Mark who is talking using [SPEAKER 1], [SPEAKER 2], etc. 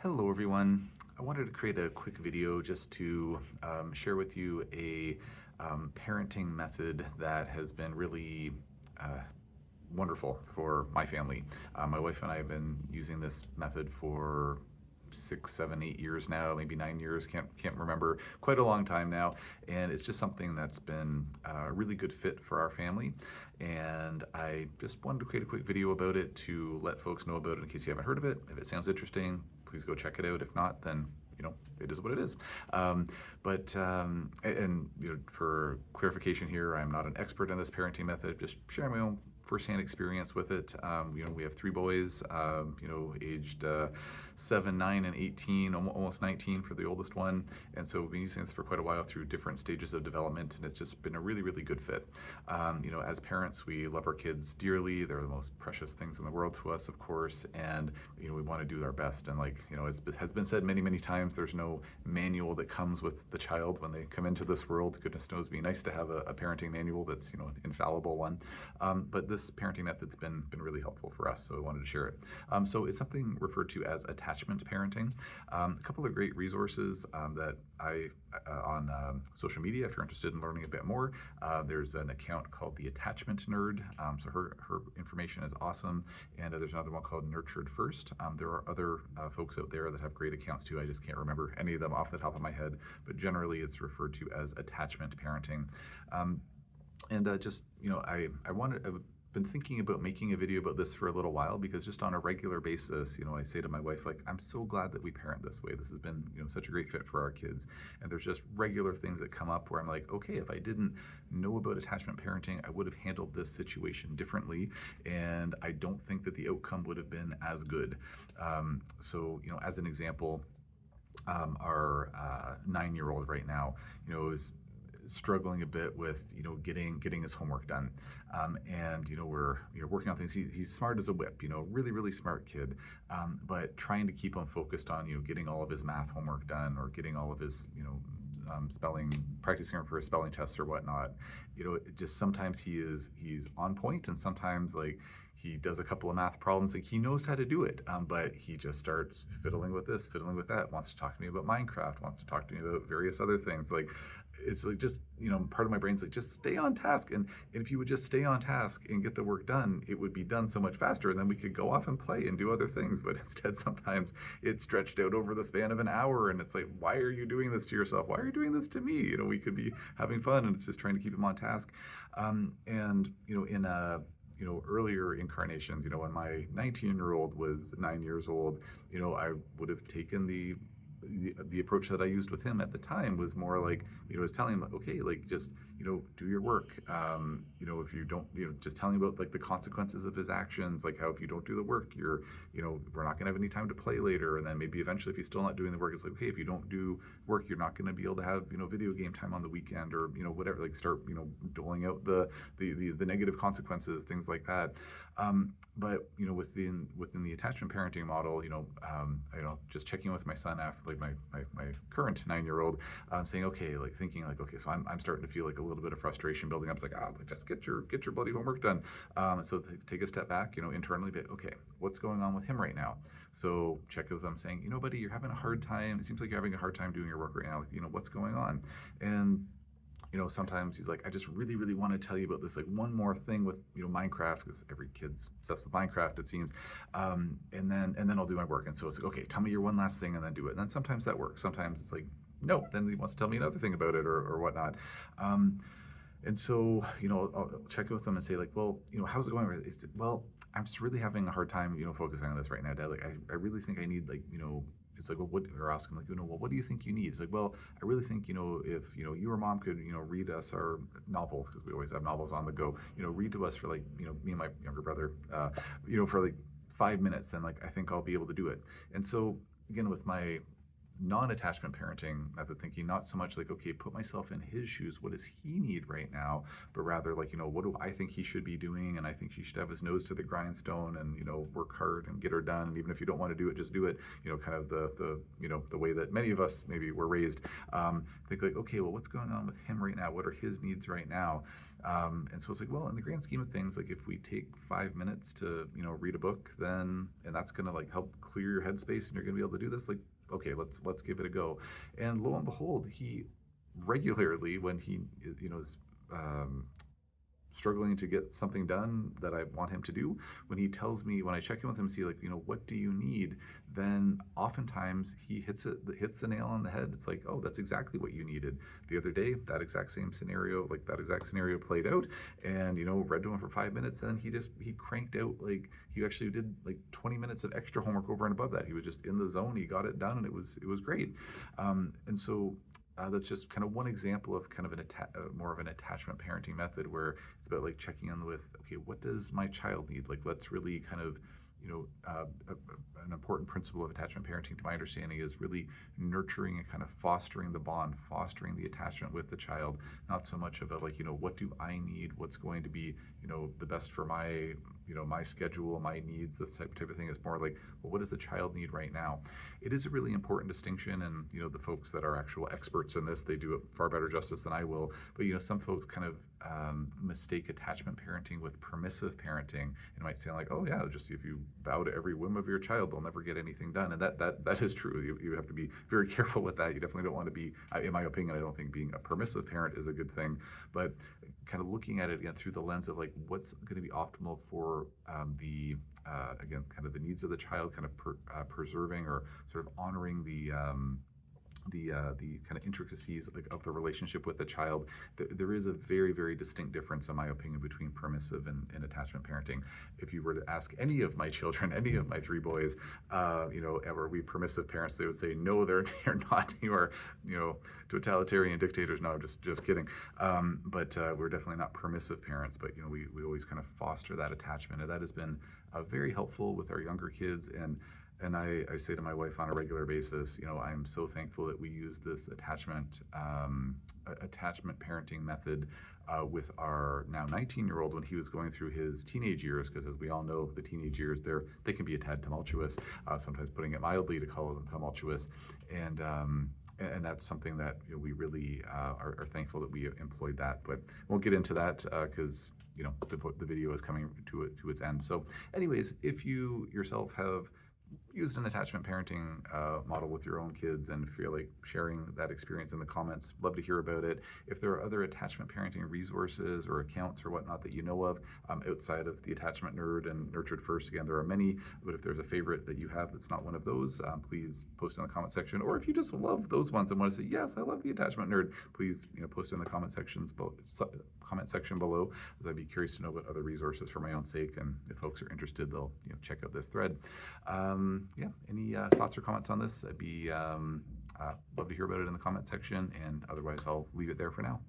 [SPEAKER 1] Hello everyone. I wanted to create a quick video just to share with you a parenting method that has been really uh, wonderful for my family. My wife and I have been using this method for 6, 7, 8 years now, maybe 9 years, can't remember, quite a long time now. And it's just something that's been a really good fit for our family. And I just wanted to create a quick video about it to let folks know about it in case you haven't heard of it. If it sounds interesting, please go check it out. If not, then it is what it is. For clarification here, I'm not an expert in this parenting method, just sharing my own firsthand experience with it. We have 3 boys, aged 7, 9, and 18, almost 19 for the oldest one. And so we've been using this for quite a while through different stages of development, and it's just been a really, really good fit. As parents, we love our kids dearly. They're the most precious things in the world to us, of course, and we want to do our best. And as has been said many, many times, there's no manual that comes with the child when they come into this world. Goodness knows, it'd be nice to have a parenting manual that's an infallible one. But this parenting method's been really helpful for us, so I wanted to share it. So it's something referred to as attachment parenting. A couple of great resources that on social media, if you're interested in learning a bit more. There's an account called The Attachment Nerd. So her information is awesome. And there's another one called Nurtured First. There are other folks out there that have great accounts too. I just can't remember any of them off the top of my head, but generally it's referred to as attachment parenting. I've been thinking about making a video about this for a little while, because just on a regular basis, I say to my wife, like, I'm so glad that we parent this way. This has been, such a great fit for our kids. And there's just regular things that come up where I'm like, okay, if I didn't know about attachment parenting, I would have handled this situation differently. And I don't think that the outcome would have been as good. As an example, our 9-year-old right now, is struggling a bit with getting his homework done, and we're working on things. He's smart as a whip, really smart kid, but trying to keep him focused on getting all of his math homework done, or getting all of his spelling, practicing for spelling tests or whatnot. It just sometimes he's on point, and sometimes he does a couple of math problems, like he knows how to do it, but he just starts fiddling with this, fiddling with that, wants to talk to me about Minecraft, wants to talk to me about various other things. It's just, part of my brain's like, just stay on task. And if you would just stay on task and get the work done, it would be done so much faster, and then we could go off and play and do other things. But instead, sometimes it's stretched out over the span of an hour, and it's like, why are you doing this to yourself? Why are you doing this to me? We could be having fun, and it's just trying to keep him on task. Earlier incarnations, when my 19-year-old was 9 years old, I would have taken the approach that I used with him at the time was more like, I was telling him, okay, just, do your work. If you don't, just telling him about the consequences of his actions, like how if you don't do the work, we're not gonna have any time to play later. And then maybe eventually, if he's still not doing the work, it's like, okay, if you don't do work, you're not gonna be able to have, video game time on the weekend, or, whatever, start, doling out the negative consequences, things like that. But within the attachment parenting model, just checking with my son after my current 9-year-old, saying, okay, thinking okay, so I'm starting to feel a little bit of frustration building up. It's like, just get your bloody homework done. So take a step back, internally, but okay, what's going on with him right now? So check with him, saying, buddy, you're having a hard time. It seems like you're having a hard time doing your work right now. What's going on? And sometimes he's like, I just really, really want to tell you about this, one more thing with, Minecraft, because every kid's obsessed with Minecraft, it seems. And then I'll do my work. And so it's like, okay, tell me your one last thing, and then do it. And then sometimes that works. Sometimes it's like, no, then he wants to tell me another thing about it, or whatnot. And so, I'll check with them and say, well, how's it going? Well, I'm just really having a hard time, focusing on this right now, Dad. I really think I need, it's like, well, what, or ask him, well, what do you think you need? It's like, well, I really think, if, you or Mom could, read us our novel, because we always have novels on the go, read to us for me and my younger brother, for 5 minutes, then I think I'll be able to do it. And so, again, with my non-attachment parenting method thinking, not so much okay, put myself in his shoes, what does he need right now, but rather what do I think he should be doing, and I think he should have his nose to the grindstone and work hard and get her done, and even if you don't want to do it, just do it, kind of the way that many of us maybe were raised. Think okay, well, what's going on with him right now? What are his needs right now? And so it's like, well, in the grand scheme of things, like if we take 5 minutes to, read a book, then, and that's going to like help clear your headspace and you're going to be able to do this, like, okay, let's give it a go. And lo and behold, he regularly, when he, is, struggling to get something done that I want him to do, when he tells me, when I check in with him, see like, what do you need? Then oftentimes he hits the nail on the head. It's like, oh, that's exactly what you needed. The other day, that exact same scenario, like that exact scenario played out, and read to him for 5 minutes, and then he cranked out, like he actually did like 20 minutes of extra homework over and above that. He was just in the zone. He got it done, and it was great. And so that's just kind of one example of kind of more of an attachment parenting method where it's about like checking in with, okay, what does my child need? Like, let's really kind of, an important principle of attachment parenting, to my understanding, is really nurturing and kind of fostering the bond, fostering the attachment with the child. Not so much of a like, what do I need? What's going to be, the best for my, my schedule, my needs, this type of thing. Is more like, well, what does the child need right now? It is a really important distinction, and the folks that are actual experts in this, they do it far better justice than I will. But some folks kind of mistake attachment parenting with permissive parenting. It might sound like, oh yeah, just if you bow to every whim of your child, they'll never get anything done, and that is true. You have to be very careful with that. You definitely don't want to be, in my opinion, I don't think being a permissive parent is a good thing, but kind of looking at it again through the lens of like what's going to be optimal for the again, kind of the needs of the child, kind of preserving or sort of honoring the kind of intricacies like of the relationship with the child. There is a very, very distinct difference, in my opinion, between permissive and attachment parenting. If you were to ask any of my children, any of my three boys, are we permissive parents? They would say, no, they're not. You are, totalitarian dictators. No, I'm just kidding. But we're definitely not permissive parents. But we always kind of foster that attachment, and that has been very helpful with our younger kids. And I say to my wife on a regular basis, I'm so thankful that we use this attachment parenting method with our now 19-year-old when he was going through his teenage years, because as we all know, the teenage years, they can be a tad tumultuous, sometimes putting it mildly to call them tumultuous. And that's something that we really are thankful that we employed that. But we'll get into that because the video is coming to its end. So anyways, if you yourself have used an attachment parenting model with your own kids and feel like sharing that experience in the comments, love to hear about it. If there are other attachment parenting resources or accounts or whatnot that you know of outside of the Attachment Nerd and Nurtured First, again, there are many, but if there's a favorite that you have that's not one of those, please post in the comment section. Or if you just love those ones and want to say, yes, I love the Attachment Nerd, please post in the comment section below, as I'd be curious to know what other resources for my own sake, and if folks are interested, they'll check out this thread. Any thoughts or comments on this? I'd be love to hear about it in the comment section, and otherwise I'll leave it there for now.